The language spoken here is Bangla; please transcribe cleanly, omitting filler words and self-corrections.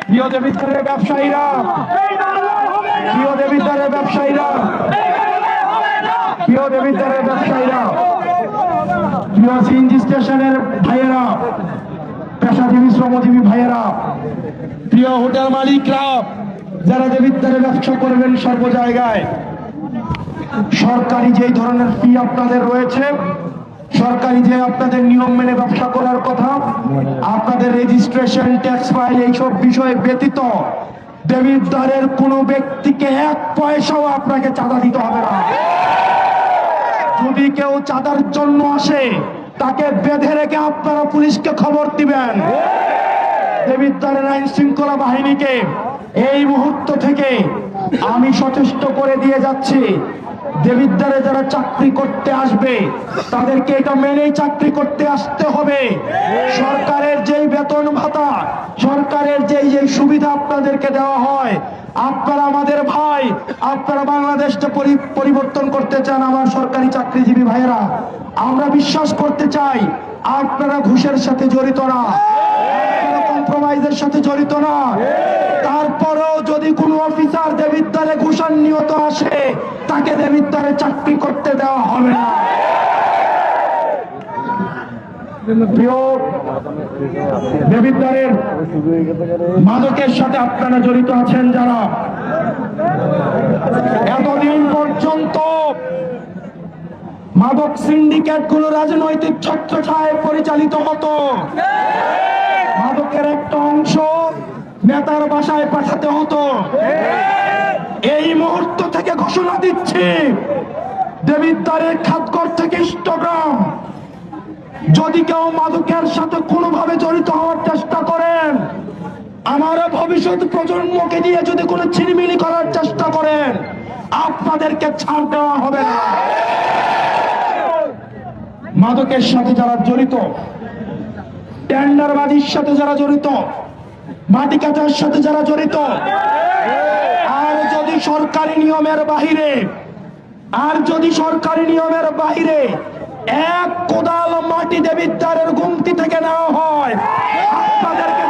প্রিয় দেবিদ্বারের ব্যবসায়ীরা, প্রিয় দেবিদ্বারের ব্যবসায়ীরা, প্রিয় দেবিদ্বারের ব্যবসায়ীরা, প্রিয় সিএনজি স্টেশনের ভাইয়েরা, পেশাজীবী শ্রমজীবী ভাইয়েরা, প্রিয় হোটেল মালিকরা, যারা দেবিদ্বারে ব্যবসা করবেন সর্ব জায়গায়, সরকারি যেই ধরনের ফি আপনাদের রয়েছে, সরকারি যে আপনাদের নিয়ম মেনে ব্যবসা করার কথা, আপনাদের রেজিস্ট্রেশন, ট্যাক্স ফাইল, এইসব বিষয়ে ব্যতীত দেবিদ্বারের কোনো ব্যক্তিকে এক পয়সাও আপনাকে চাঁদা দিতে হবে না। যদি কেউ চাঁদার জন্য আসে তাকে বেঁধে রেখে আপনারা পুলিশকে খবর দিবেন। দেবিদ্বারের আইন শৃঙ্খলা বাহিনীকে এই মুহূর্ত থেকে আমি সচেষ্ট করে দিয়ে যাচ্ছি, দেবিদ্বারে যারা চাকরি করতে আসবে তাদেরকে এটা মেনেই চাকরি করতে আসতে হবে। সরকারের যেই বেতন ভাতা, সরকারের যেই সুবিধা আপনাদেরকে দেওয়া হয়, আপনারা আমাদের ভাই, আপনারা বাংলাদেশটা পরিবর্তন করতে চান আমার সরকারি চাকরিজীবী ভাইয়েরা, আমরা বিশ্বাস করতে চাই আপনারা ঘুষের সাথে জড়িত না, আপনারা কম্প্রোমাইজের সাথে জড়িত না। তারপরেও যদি কোনো অফিসার দেবিদ্বারে ঘুষান্বিত আসে তাকে দেবিদ্বারে চাকরি করতে দেওয়া হবে না। প্রিয় দেবিদ্বারের মাদকের সাথে আপনারা জড়িত আছেন যারা, এতদিন পর্যন্ত মাদক সিন্ডিকেট গুলো রাজনৈতিক ছত্রছায়ায় পরিচালিত হতো। মাদকের একটা অংশ নেতার বাসায় পাঠাতে হতো। এই মুহূর্ত থেকে ঘোষণা দিচ্ছি, দেবিদ্বারের খাতঘর থেকে ইষ্টগ্রাম যদি কেউ মাদকের সাথে কোনোভাবে জড়িত হওয়ার চেষ্টা করেন, আমার ভবিষ্যৎ প্রজন্মকে দিয়ে যদি কোনো ছিনিমিনি করার চেষ্টা করেন, আপনাদেরকে ছাড় দেওয়া হবে না। মাদকের সাথে যারা জড়িত, টেন্ডারবাজির সাথে যারা জড়িত, মাটি কাটার সাথে যারা জড়িত, আর যদি সরকারি নিয়মের বাহিরে এক কোদাল মাটি দেবিদ্বারের গুমতি থেকে নেওয়া হয়, আপনাদেরকে